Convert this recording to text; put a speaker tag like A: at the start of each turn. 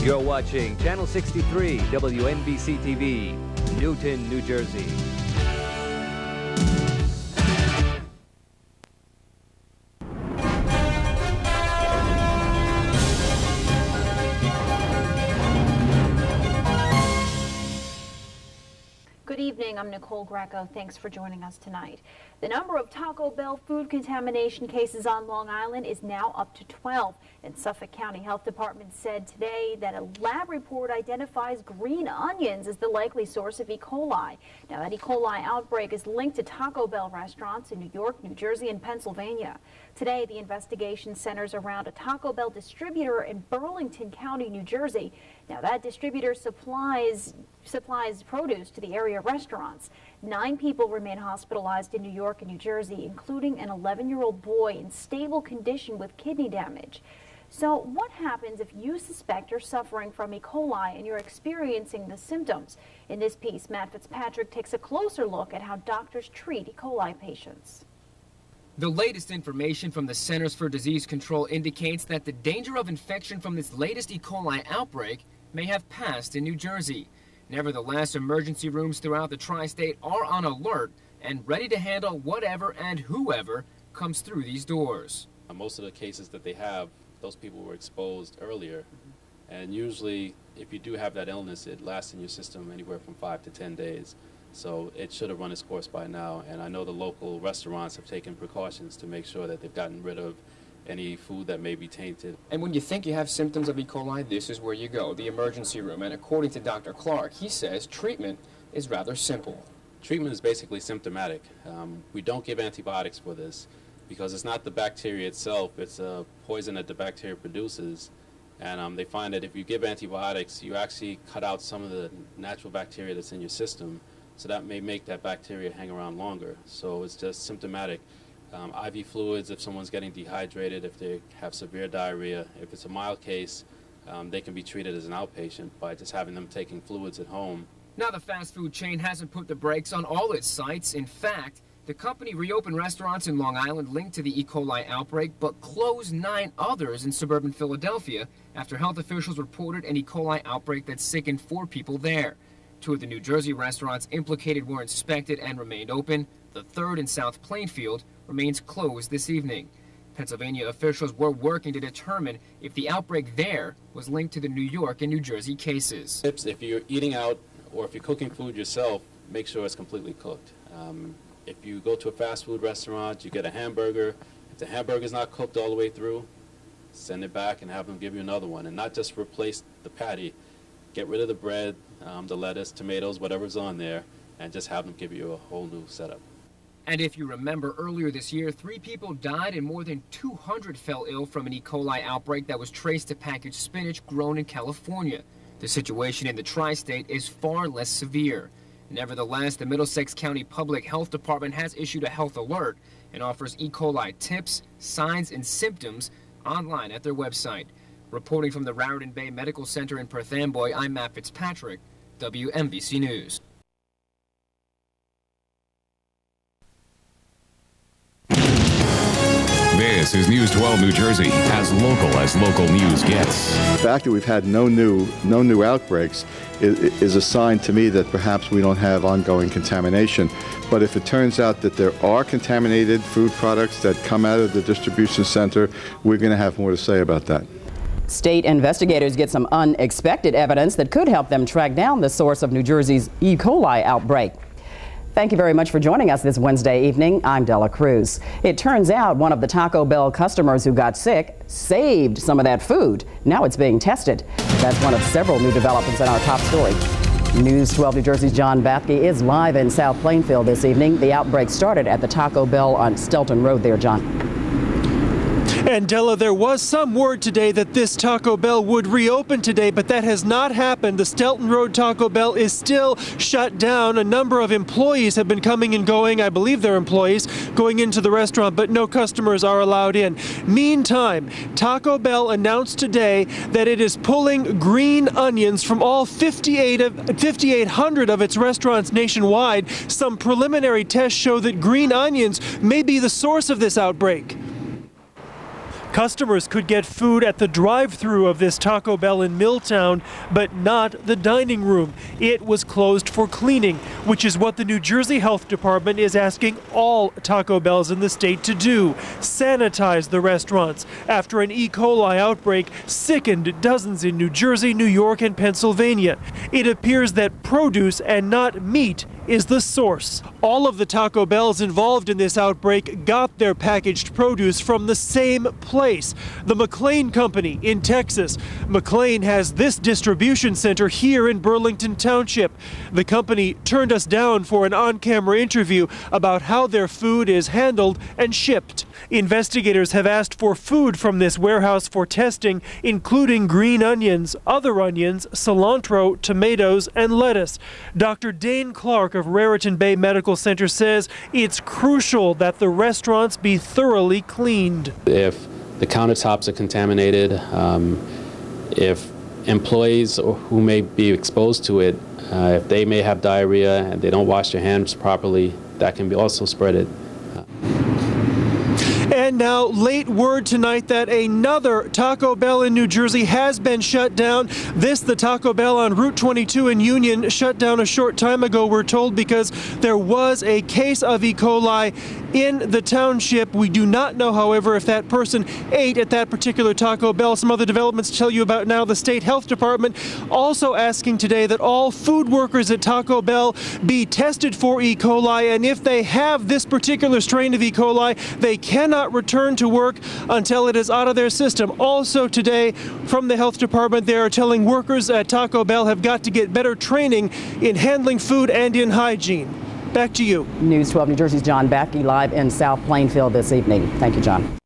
A: You're watching Channel 63 WNBC TV, Newton, New Jersey.
B: Good evening, I'm Nicole Greco. Thanks for joining us tonight. The number of Taco Bell food contamination cases on Long Island is now up to 12. And Suffolk County Health Department said today that a lab report identifies green onions as the likely source of E. coli. Now, that E. coli outbreak is linked to Taco Bell restaurants in New York, New Jersey, and Pennsylvania. Today, the investigation centers around a Taco Bell distributor in Burlington County, New Jersey. Now, that distributor supplies produce to the area restaurants. 9 people remain hospitalized in New York and New Jersey, including an 11-year-old boy in stable condition with kidney damage. So what happens if you suspect you're suffering from E. coli and you're experiencing the symptoms? In this piece, Matt Fitzpatrick takes a closer look at how doctors treat E. coli patients.
C: The latest information from the Centers for Disease Control indicates that the danger of infection from this latest E. coli outbreak may have passed in New Jersey. Nevertheless, emergency rooms throughout the tri-state are on alert and ready to handle whatever and whoever comes through these doors.
D: Most of the cases that they have, those people were exposed earlier. And usually, if you do have that illness, it lasts in your system anywhere from 5 to 10 days. So it should have run its course by now. And I know the local restaurants have taken precautions to make sure that they've gotten rid of any food that may be tainted.
C: And when you think you have symptoms of E. coli, this is where you go, the emergency room. And according to Dr. Clark, he says treatment is rather simple.
D: Treatment is basically symptomatic. We don't give antibiotics for this because it's not the bacteria itself, it's a poison that the bacteria produces. And they find that if you give antibiotics, you actually cut out some of the natural bacteria that's in your system, so that may make that bacteria hang around longer. So it's just symptomatic. IV fluids if someone's getting dehydrated, if they have severe diarrhea. If it's a mild case, they can be treated as an outpatient by just having them taking fluids at home.
C: Now, the fast food chain hasn't put the brakes on all its sites. In fact, the company reopened restaurants in Long Island linked to the E. coli outbreak, but closed 9 others in suburban Philadelphia after health officials reported an E. coli outbreak that sickened 4 people there. 2 of the New Jersey restaurants implicated were inspected and remained open. The 3rd in South Plainfield remains closed this evening. Pennsylvania officials were working to determine if the outbreak there was linked to the New York and New Jersey cases.
D: If you're eating out or if you're cooking food yourself, make sure it's completely cooked. If you go to a fast food restaurant, you get a hamburger. If the hamburger is not cooked all the way through, send it back and have them give you another one. And not just replace the patty. Get rid of the bread, the lettuce, tomatoes, whatever's on there, and just have them give you a whole new setup.
C: And if you remember, earlier this year, 3 people died and more than 200 fell ill from an E. coli outbreak that was traced to packaged spinach grown in California. The situation in the tri-state is far less severe. Nevertheless, the Middlesex County Public Health Department has issued a health alert and offers E. coli tips, signs, and symptoms online at their website. Reporting from the Raritan Bay Medical Center in Perth Amboy, I'm Matt Fitzpatrick, WNBC News.
E: This is News 12 New Jersey, as local news gets.
F: The fact that we've had no new outbreaks is a sign to me that perhaps we don't have ongoing contamination. But if it turns out that there are contaminated food products that come out of the distribution center, we're going to have more to say about that.
G: State investigators get some unexpected evidence that could help them track down the source of New Jersey's E. coli outbreak. Thank you very much for joining us this Wednesday evening. I'm Della Cruz. It turns out one of the Taco Bell customers who got sick saved some of that food. Now it's being tested. That's one of several new developments in our top story. News 12 New Jersey's John Bathke is live in South Plainfield this evening. The outbreak started at the Taco Bell on Stelton Road there, John.
H: And Della, there was some word today that this Taco Bell would reopen today, but that has not happened. The Stelton Road Taco Bell is still shut down. A number of employees have been coming and going, I believe they're employees, going into the restaurant, but no customers are allowed in. Meantime, Taco Bell announced today that it is pulling green onions from all 5,800 of its restaurants nationwide. Some preliminary tests show that green onions may be the source of this outbreak. Customers could get food at the drive-thru of this Taco Bell in Milltown, but not the dining room. It was closed for cleaning, which is what the New Jersey Health Department is asking all Taco Bells in the state to do: sanitize the restaurants after an E. coli outbreak sickened dozens in New Jersey, New York, and Pennsylvania. It appears that produce and not meat is the source. All of the Taco Bells involved in this outbreak got their packaged produce from the same place, the McLean Company in Texas. McLean has this distribution center here in Burlington Township. The company turned us down for an on-camera interview about how their food is handled and shipped. Investigators have asked for food from this warehouse for testing, including green onions, other onions, cilantro, tomatoes, and lettuce. Dr. Dr Clark of Raritan Bay Medical Center says it's crucial that the restaurants be thoroughly cleaned.
D: If the countertops are contaminated, if employees who may be exposed to it, if they may have diarrhea and they don't wash their hands properly, that can be also spread it.
H: And now, late word tonight that another Taco Bell in New Jersey has been shut down. The Taco Bell on Route 22 in Union, shut down a short time ago, we're told, because there was a case of E. coli in the township. We do not know, however, if that person ate at that particular Taco Bell. Some other developments to tell you about now. The state health department also asking today that all food workers at Taco Bell be tested for E. coli, and if they have this particular strain of E. coli, they cannot return to work until it is out of their system. Also today, from the health department, they are telling workers at Taco Bell have got to get better training in handling food and in hygiene. Back to you.
G: News 12 New Jersey's John Backey live in South Plainfield this evening. Thank you, John.